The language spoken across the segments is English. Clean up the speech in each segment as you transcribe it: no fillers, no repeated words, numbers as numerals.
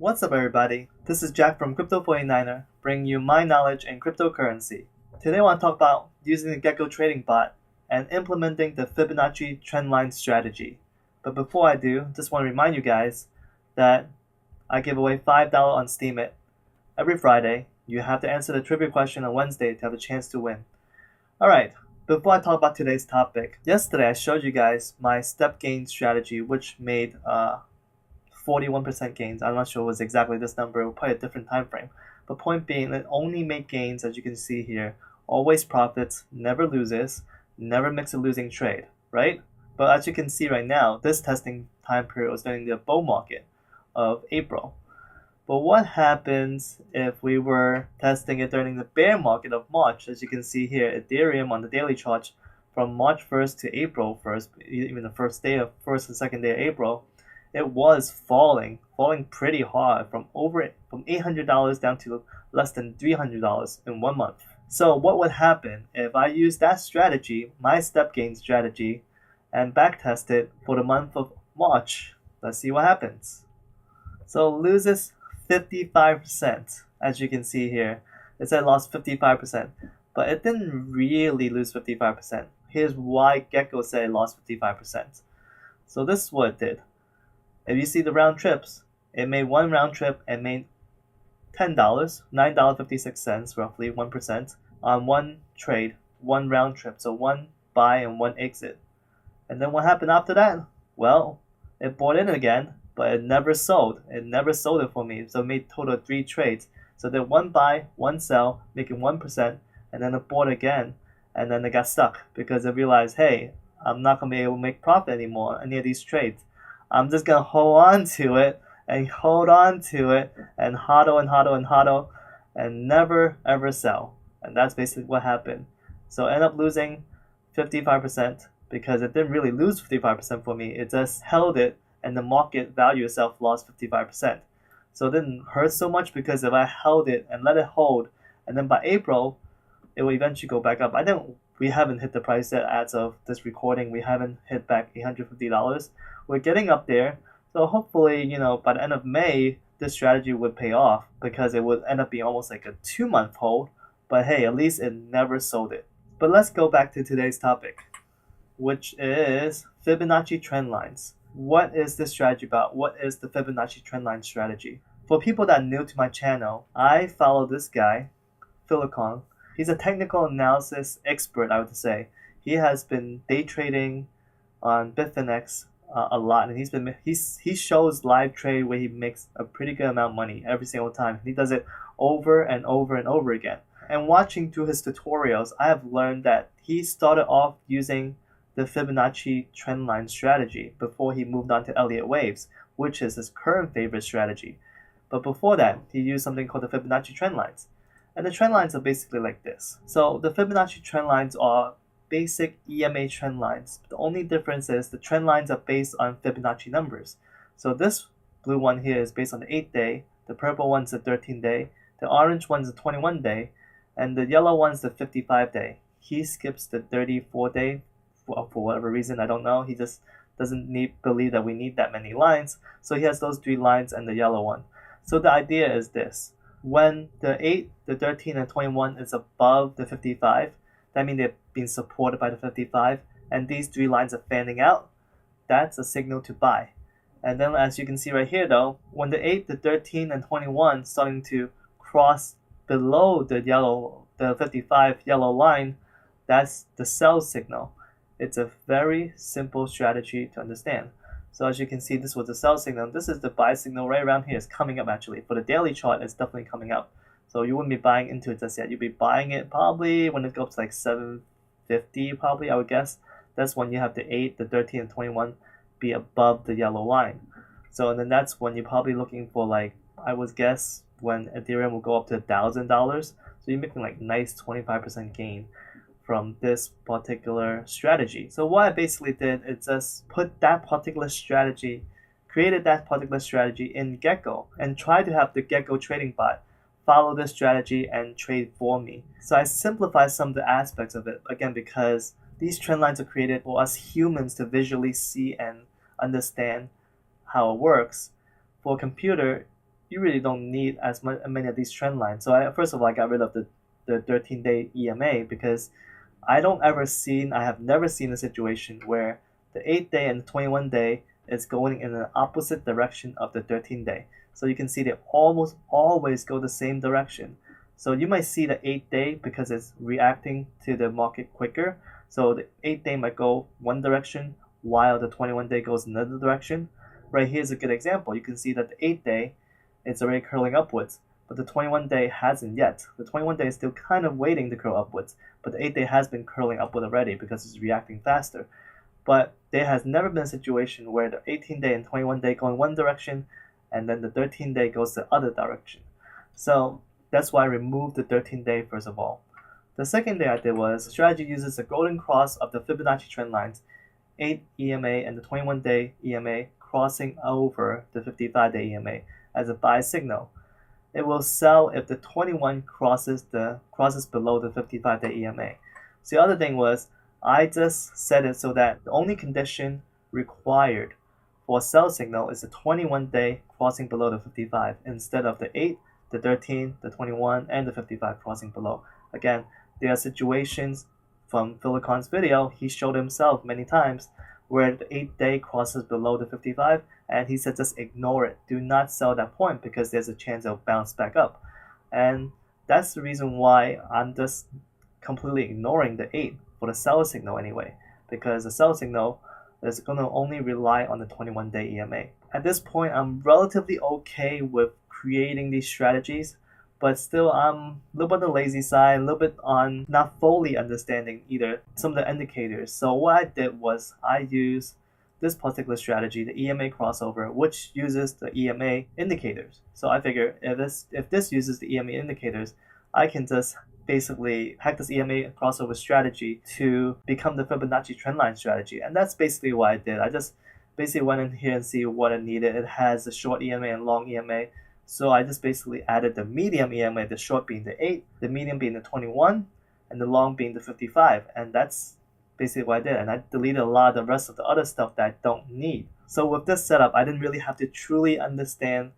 What's up, everybody? This is Jack from Crypto 49er, bringing you my knowledge in cryptocurrency. Today I want to talk about using the Gekko trading bot and implementing the Fibonacci Trend Line strategy. But before I do, just want to remind you guys that I give away $5 on Steemit every Friday. You have to answer the trivia question on Wednesday to have a chance to win. Alright, before I talk about today's topic, yesterday I showed you guys my step gain strategy, which made 41% gains. I'm not sure it was exactly this number, we'll probably a different time frame. But point being, it only made gains, as you can see here. Always profits, never loses, never makes a losing trade, right? But as you can see right now, this testing time period was during the bull market of April. But what happens if we were testing it during the bear market of March? As you can see here, Ethereum on the daily chart from March 1st to April 1st, even the first and second day of April, it was falling pretty hard from $800 down to less than $300 in 1 month. So what would happen if I use that strategy, my step gain strategy, and backtest it for the month of March? Let's see what happens. So it loses 55%, as you can see here. It said lost 55%, but it didn't really lose 55%. Here's why Gekko said it lost 55%. So this is what it did. If you see the round trips, it made one round trip and made $10, $9.56, roughly 1%, on one trade, one round trip. So one buy and one exit. And then what happened after that? Well, it bought in again, but it never sold. It never sold it for me. So it made total of 3 trades. So then one buy, one sell, making 1%, and then it bought again. And then it got stuck because it realized, hey, I'm not going to be able to make profit anymore on any of these trades. I'm just going to hold on to it and hold on to it and hodl and hodl and hodl and never ever sell. And that's basically what happened. So I ended up losing 55% because it didn't really lose 55% for me. It just held it and the market value itself lost 55%. So it didn't hurt so much because if I held it and let it hold, and then by April, it will eventually go back up. We haven't hit the price yet as of this recording. We haven't hit back $850. We're getting up there. So hopefully, by the end of May, this strategy would pay off because it would end up being almost like a 2-month hold. But hey, at least it never sold it. But let's go back to today's topic, which is Fibonacci Trend Lines. What is this strategy about? What is the Fibonacci Trend Line strategy? For people that are new to my channel, I follow this guy, Philakone. He's a technical analysis expert, I would say. He has been day trading on Bitfinex a lot, and he shows live trade where he makes a pretty good amount of money every single time. He does it over and over and over again. And watching through his tutorials, I have learned that he started off using the Fibonacci Trend Line strategy before he moved on to Elliott Waves, which is his current favorite strategy. But before that, he used something called the Fibonacci Trend Lines. And the trend lines are basically like this. So the Fibonacci trend lines are basic EMA trend lines. The only difference is the trend lines are based on Fibonacci numbers. So this blue one here is based on the 8th day, the purple one's the 13th day, the orange one's the 21 day, and the yellow one's the 55 day. He skips the 34 day for whatever reason, I don't know. He just doesn't believe that we need that many lines. So he has those 3 lines and the yellow one. So the idea is this. When the 8, the 13, and 21 is above the 55, that means they're being supported by the 55, and these 3 lines are fanning out, that's a signal to buy. And then as you can see right here though, when the 8, the 13, and 21 starting to cross below the 55 yellow line, that's the sell signal. It's a very simple strategy to understand. So as you can see, this was the sell signal. This is the buy signal right around here. It's coming up actually. For the daily chart, it's definitely coming up. So you wouldn't be buying into it just yet. You'll be buying it probably when it goes to like 750 probably, I would guess. That's when you have the 8, the 13, and 21 be above the yellow line. So and then that's when you're probably looking for like, I would guess, when Ethereum will go up to $1,000. So you're making like nice 25% gain from this particular strategy. So what I basically did is just created that particular strategy in Gekko and try to have the Gekko trading bot follow this strategy and trade for me. So I simplified some of the aspects of it, again, because these trend lines are created for us humans to visually see and understand how it works. For a computer, you really don't need as many of these trend lines. So first of all, I got rid of the 13-day EMA because I have never seen a situation where the 8-day and the 21-day is going in an opposite direction of the 13-day. So you can see they almost always go the same direction. So you might see the 8-day because it's reacting to the market quicker. So the 8-day might go one direction while the 21-day goes another direction. Right here's a good example. You can see that the 8-day it's already curling upwards, but the 21-day hasn't yet. The 21-day is still kind of waiting to curl upwards, but the 8-day has been curling upward already because it's reacting faster. But there has never been a situation where the 18-day and 21-day go in one direction and then the 13-day goes the other direction. So that's why I removed the 13-day first of all. The second thing I did was the strategy uses a golden cross of the Fibonacci trend lines, 8 EMA and the 21-day EMA crossing over the 55-day EMA as a buy signal. It will sell if the 21 crosses below the 55-day EMA. So the other thing was I just set it so that the only condition required for a sell signal is the 21-day crossing below the 55 instead of the 8, the 13, the 21, and the 55 crossing below. Again, there are situations from Philakone's video, he showed himself many times where the 8-day crosses below the 55 and he said just ignore it. Do not sell that point because there's a chance it'll bounce back up. And that's the reason why I'm just completely ignoring the 8 for the sell signal anyway, because the sell signal is going to only rely on the 21-day EMA. At this point, I'm relatively okay with creating these strategies, but still I'm a little bit on the lazy side, a little bit on not fully understanding either some of the indicators. So what I did was I used this particular strategy, the EMA crossover, which uses the EMA indicators. So I figure if this uses the EMA indicators, I can just basically hack this EMA crossover strategy to become the Fibonacci trend line strategy. And that's basically what I did. I just basically went in here and see what I needed. It has a short EMA and long EMA. So I just basically added the medium EMA, the short being the 8, the medium being the 21, and the long being the 55. And that's basically what I did. And I deleted a lot of the rest of the other stuff that I don't need. So with this setup, I didn't really have to truly understand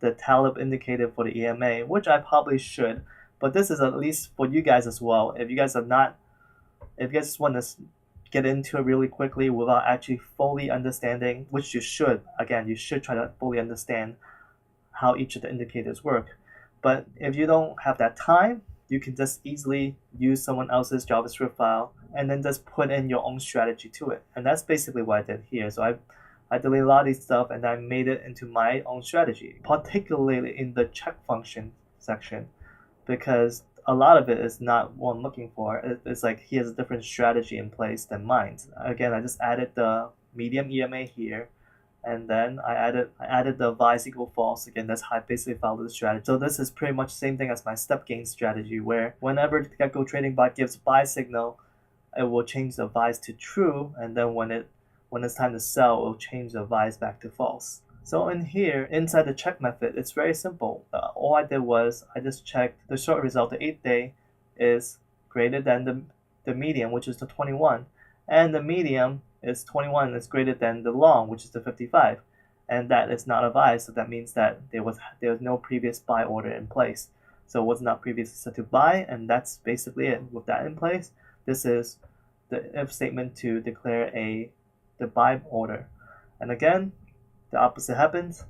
the Taleb indicator for the EMA, which I probably should. But this is at least for you guys as well. If you guys just want to get into it really quickly without actually fully understanding, which you should, again, you should try to fully understand how each of the indicators work. But if you don't have that time, you can just easily use someone else's JavaScript file and then just put in your own strategy to it. And that's basically what I did here. So I deleted a lot of these stuff and I made it into my own strategy, particularly in the check function section, because a lot of it is not what I'm looking for. It's like he has a different strategy in place than mine. Again, I just added the medium EMA here, and then I added the vice equal false. Again, that's how I basically followed the strategy. So this is pretty much the same thing as my step gain strategy, where whenever the Gekko trading bot gives buy signal, it will change the vice to true, and then when it's time to sell, it will change the vice back to false. So in here, inside the check method, it's very simple. All I did was I just checked the short result. The 8-day is greater than the medium, which is the 21, and the medium is 21 is greater than the long, which is the 55, and that is not a buy. So that means that there was no previous buy order in place. So it was not previously set to buy, and that's basically it. With that in place, this is the if statement to declare the buy order. And again, the opposite happens.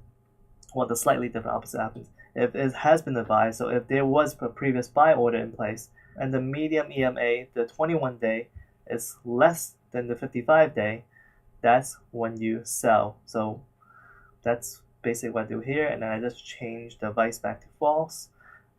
Well, the slightly different opposite happens. If it has been a buy, so if there was a previous buy order in place, and the medium EMA, the 21-day, is less than the 55-day, that's when you sell. So that's basically what I do here, and then I just change the vice back to false,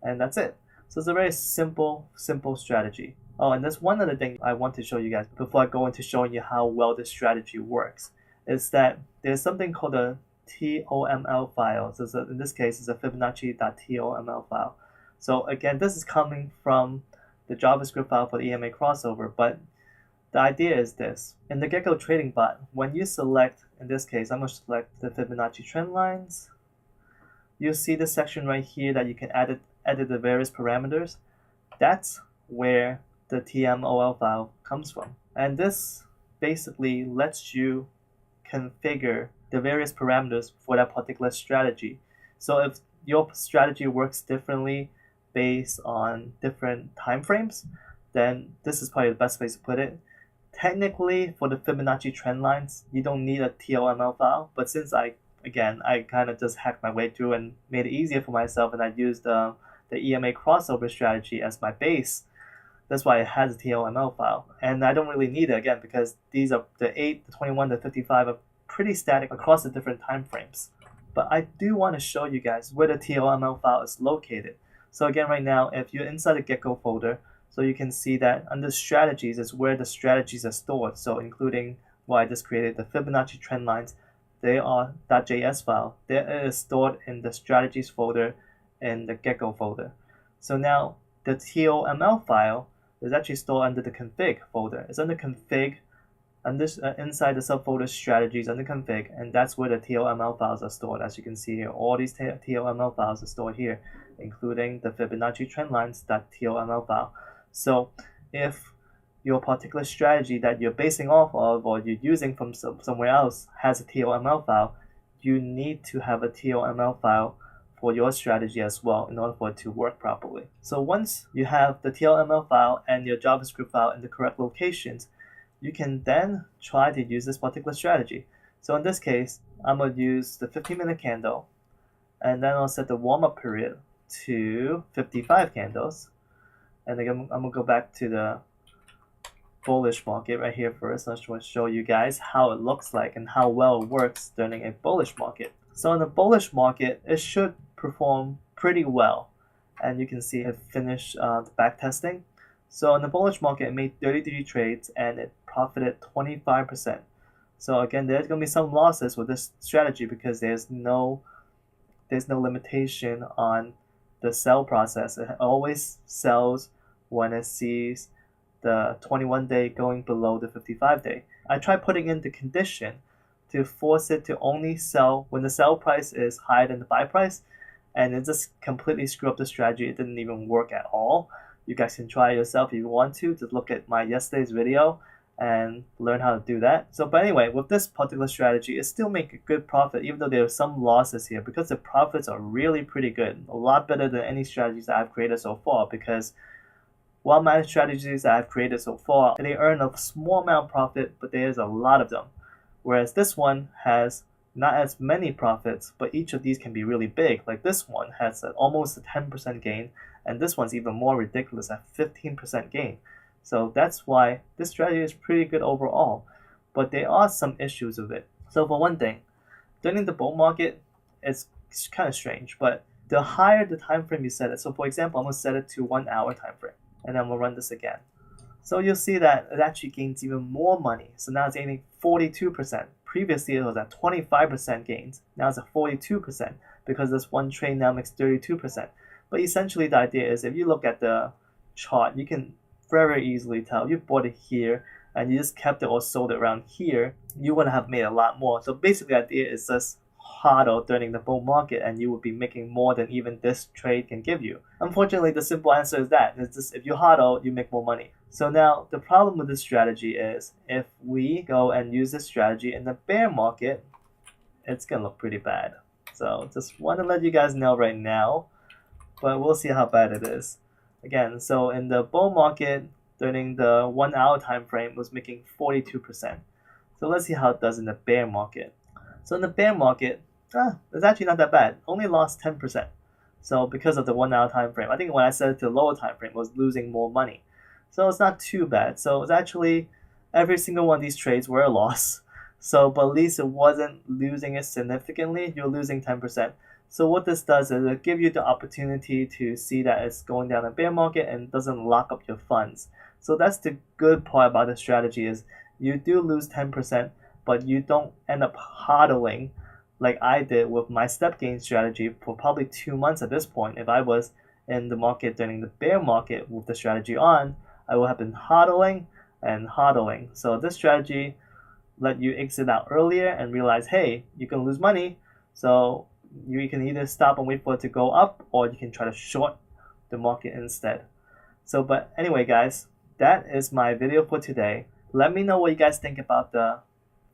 and that's it. So it's a very simple strategy. Oh, and there's one other thing I want to show you guys before I go into showing you how well this strategy works, is that there's something called a TOML file. So in this case, it's a Fibonacci.toml file. So again, this is coming from the JavaScript file for the EMA crossover, but the idea is this. In the Gekko trading bot, when you select, in this case, I'm going to select the Fibonacci trend lines, you'll see this section right here that you can edit the various parameters. That's where the TMOL file comes from. And this basically lets you configure the various parameters for that particular strategy. So if your strategy works differently based on different time frames, then this is probably the best place to put it. Technically, for the Fibonacci trend lines, you don't need a TOML file, but since I kind of just hacked my way through and made it easier for myself, and I used the EMA crossover strategy as my base, that's why it has a TOML file. And I don't really need it, again, because these are the 8, the 21, the 55 are pretty static across the different time frames. But I do want to show you guys where the TOML file is located. So again, right now, if you're inside the Gekko folder, so you can see that under strategies is where the strategies are stored. So including what I just created, the Fibonacci trend lines, they are .js file. It is stored in the strategies folder in the Gekko folder. So now the TOML file is actually stored under the config folder. It's under config, and this inside the subfolder strategies under config, and that's where the TOML files are stored. As you can see here, all these TOML files are stored here, including the Fibonacci trend lines.toml file. So if your particular strategy that you're basing off of or you're using from somewhere else has a TOML file, you need to have a TOML file for your strategy as well in order for it to work properly. So once you have the TOML file and your JavaScript file in the correct locations, you can then try to use this particular strategy. So in this case, I'm going to use the 15-minute candle, and then I'll set the warm-up period to 55 candles. And again, I'm going to go back to the bullish market right here first. I just want to show you guys how it looks like and how well it works during a bullish market. So in the bullish market, it should perform pretty well, and you can see it finished the back testing. So in the bullish market, it made 33 trades and it profited 25%. So again, there's going to be some losses with this strategy because there's no limitation on the sell process. It always sells when it sees the 21-day going below the 55-day. I tried putting in the condition to force it to only sell when the sell price is higher than the buy price, and it just completely screwed up the strategy. It didn't even work at all. You guys can try it yourself if you want to. Just look at my yesterday's video and learn how to do that. So, but anyway, with this particular strategy, it still make a good profit, even though there are some losses here, because the profits are really pretty good. A lot better than any strategies that I've created so far, because while my strategies that I've created so far, they earn a small amount of profit, but there's a lot of them. Whereas this one has not as many profits, but each of these can be really big. Like this one has almost a 10% gain, and this one's even more ridiculous at 15% gain. So that's why this strategy is pretty good overall, but there are some issues with it. So for one thing, during the bull market, it's kind of strange, but the higher the time frame you set it, so for example, I'm going to set it to 1 hour time frame, and then we'll run this again. So you'll see that it actually gains even more money. So now it's gaining 42%. Previously it was at 25% gains. Now it's at 42% because this one trade now makes 32%. But essentially the idea is if you look at the chart, you can very easily tell you bought it here and you just kept it or sold it around here, you would have made a lot more. So basically the idea is just hodl during the bull market and you would be making more than even this trade can give you. Unfortunately, the simple answer is that. It's just if you hodl, you make more money. So now the problem with this strategy is if we go and use this strategy in the bear market, it's going to look pretty bad. So just want to let you guys know right now, but we'll see how bad it is. Again, so in the bull market, during the 1 hour time frame, it was making 42%. So let's see how it does in the bear market. So in the bear market, it's actually not that bad. Only lost 10%. So because of the 1 hour time frame, I think when I set it to lower time frame, it was losing more money. So it's not too bad. So it's actually every single one of these trades were a loss. So but at least it wasn't losing it significantly. You're losing 10%. So what this does is it gives you the opportunity to see that it's going down a bear market and doesn't lock up your funds. So that's the good part about the strategy is you do lose 10%, but you don't end up hodling like I did with my step gain strategy for probably 2 months at this point. If I was in the market during the bear market with the strategy on, I would have been hodling and hodling. So this strategy let you exit out earlier and realize, hey, you can lose money. So you can either stop and wait for it to go up, or you can try to short the market instead. So, but anyway, guys, that is my video for today. Let me know what you guys think about the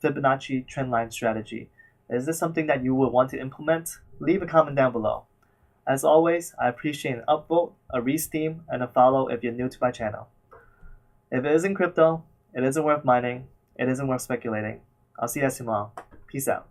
Fibonacci trend line strategy. Is this something that you would want to implement? Leave a comment down below. As always, I appreciate an upvote, a resteam, and a follow if you're new to my channel. If it isn't crypto, it isn't worth mining, it isn't worth speculating. I'll see you guys tomorrow. Peace out.